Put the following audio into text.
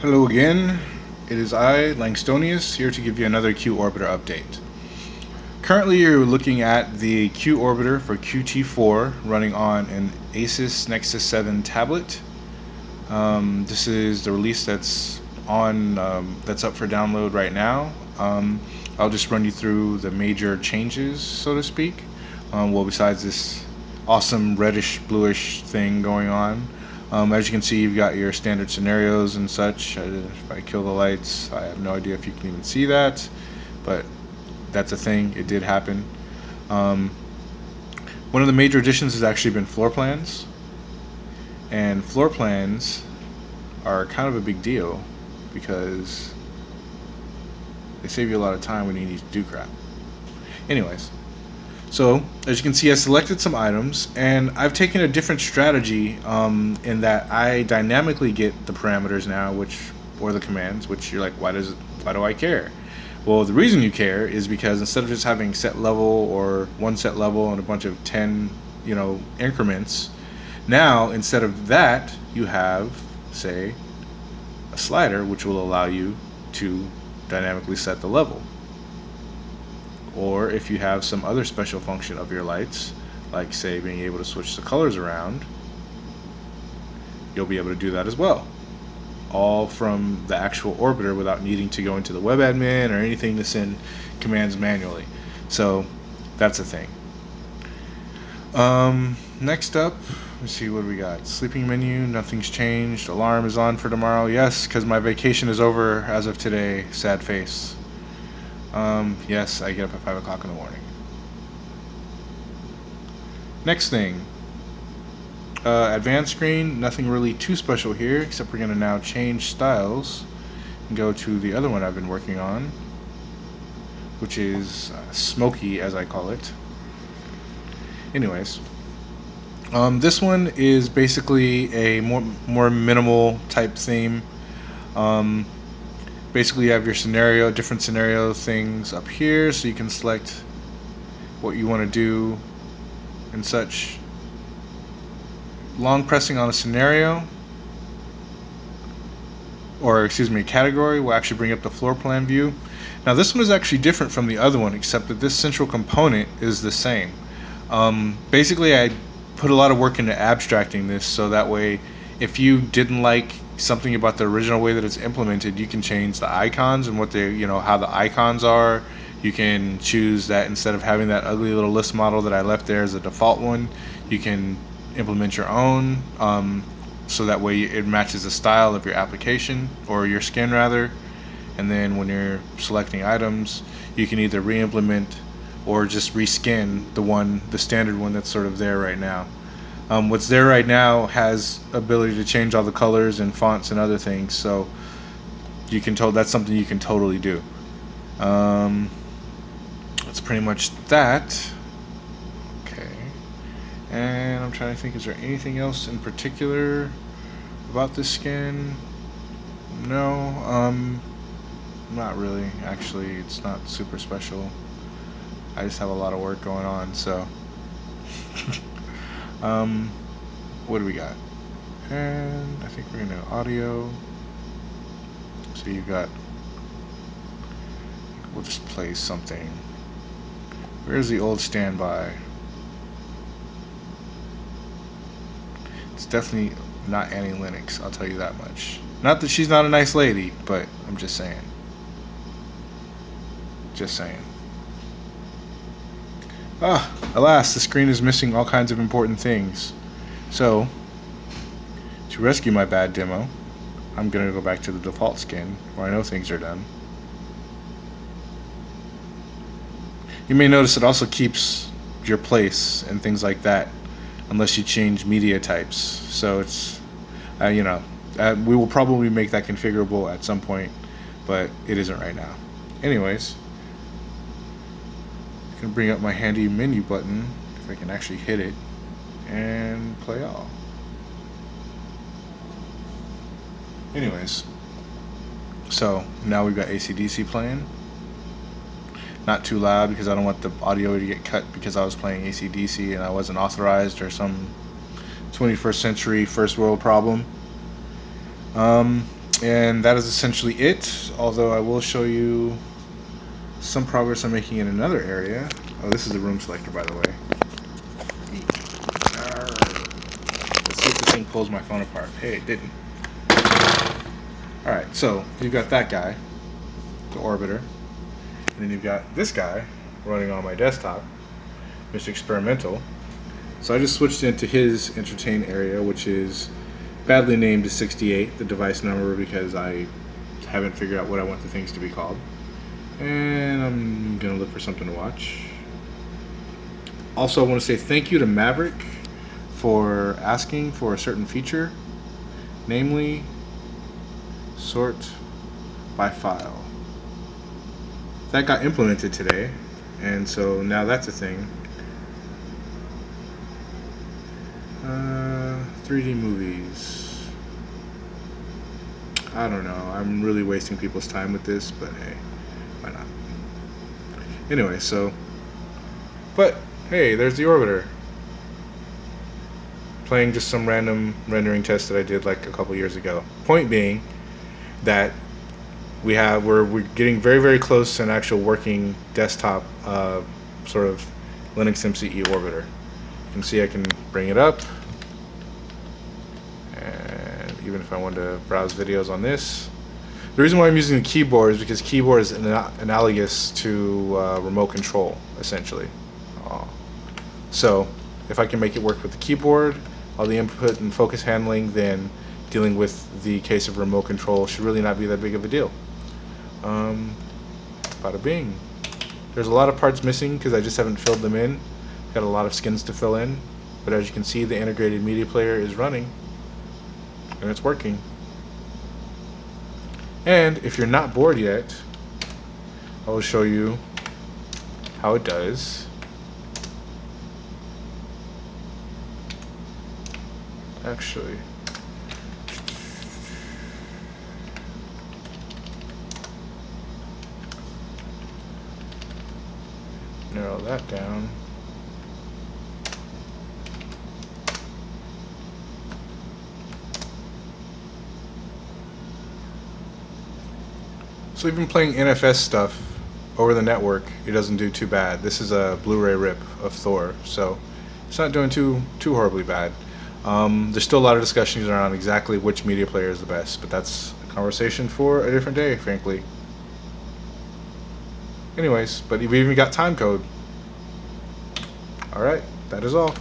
Hello again, it is I, Langstonius, here to give you another QOrbiter update. Currently you're looking at the QOrbiter for QT4 running on an Asus Nexus 7 tablet. This is the release that's up for download right now. I'll just run you through the major changes, so to speak. Well, besides this awesome reddish bluish thing going on. As you can see, you've got your standard scenarios and such. If I kill the lights, I have no idea if you can even see that, but that's a thing. It did happen. Um, One of the major additions has actually been floor plans, and floor plans are kind of a big deal because they save you a lot of time when you need to do crap. Anyways, so as you can see, I selected some items, and I've taken a different strategy in that I dynamically get the parameters now, or the commands, which you're like, why do I care? Well, the reason you care is because instead of just having set level or one set level and a bunch of 10, increments, now instead of that, you have, say, a slider which will allow you to dynamically set the level. Or if you have some other special function of your lights, like say being able to switch the colors around, you'll be able to do that as well. All from the actual orbiter without needing to go into the web admin or anything to send commands manually. So that's a thing. Next up, let's see what we got. Sleeping menu, nothing's changed. Alarm is on for tomorrow. Yes, because my vacation is over as of today. Sad face. Yes, I get up at 5 o'clock in the morning. Next thing, advanced screen, nothing really too special here, except we're going to now change styles and go to the other one I've been working on, which is smoky, as I call it. Anyways, this one is basically a more minimal type theme. Um, Basically, you have your different scenario things up here, so you can select what you want to do and such. Long pressing on a scenario, or excuse me, category, will actually bring up the floor plan view. Now this one is actually different from the other one, except that this central component is the same. Basically, I put a lot of work into abstracting this, so that way, if you didn't like something about the original way that it's implemented, you can change the icons and how the icons are. You can choose that instead of having that ugly little list model that I left there as a default one, you can implement your own. So that way it matches the style of your application or your skin rather. And then when you're selecting items, you can either re-implement or just reskin the standard one that's sort of there right now. What's there right now has ability to change all the colors and fonts and other things, so that's something you can totally do. That's pretty much that. Okay, and I'm trying to think, is there anything else in particular about this skin? No, not really. Actually, it's not super special. I just have a lot of work going on, so. um, what do we got? And I think we're gonna do audio. So you got, we'll just play something. Where's the old standby? It's definitely not Annie Lennox, I'll tell you that much. Not that she's not a nice lady, but I'm just saying. Just saying. Ah, alas, the screen is missing all kinds of important things. So, to rescue my bad demo, I'm gonna go back to the default skin, where I know things are done. You may notice it also keeps your place and things like that, unless you change media types. So it's, we will probably make that configurable at some point, but it isn't right now. Anyways, I can bring up my handy menu button, if I can actually hit it, and play all. Anyways, so now we've got AC/DC playing. Not too loud because I don't want the audio to get cut because I was playing AC/DC and I wasn't authorized or some 21st century first world problem. And that is essentially it, although I will show you some progress I'm making in another area. Oh, this is the room selector, by the way. Let's see if this thing pulls my phone apart. Hey, it didn't. Alright, so you've got that guy, the Orbiter, and then you've got this guy running on my desktop, Mr. Experimental. So I just switched into his entertain area, which is badly named to 68, the device number, because I haven't figured out what I want the things to be called. And I'm going to look for something to watch. Also, I want to say thank you to Maverick for asking for a certain feature, namely sort by file. That got implemented today, and so now that's a thing. 3D movies. I don't know. I'm really wasting people's time with this, but hey, why not? Anyway, but hey, there's the Orbiter. Playing just some random rendering test that I did like a couple years ago. Point being that we're getting very, very close to an actual working desktop sort of Linux MCE Orbiter. You can see I can bring it up, and even if I want to browse videos on this. The reason why I'm using the keyboard is because keyboard is analogous to remote control, essentially. So if I can make it work with the keyboard, all the input and focus handling, then dealing with the case of remote control should really not be that big of a deal. Bada bing. There's a lot of parts missing because I just haven't filled them in. Got a lot of skins to fill in, but as you can see, the integrated media player is running and it's working. And if you're not bored yet, I will show you how it does. Actually, narrow that down. So even playing NFS stuff over the network, it doesn't do too bad. This is a Blu-ray rip of Thor, so it's not doing too horribly bad. There's still a lot of discussions around exactly which media player is the best, but that's a conversation for a different day, frankly. Anyways, but we've even got time code. Alright, that is all.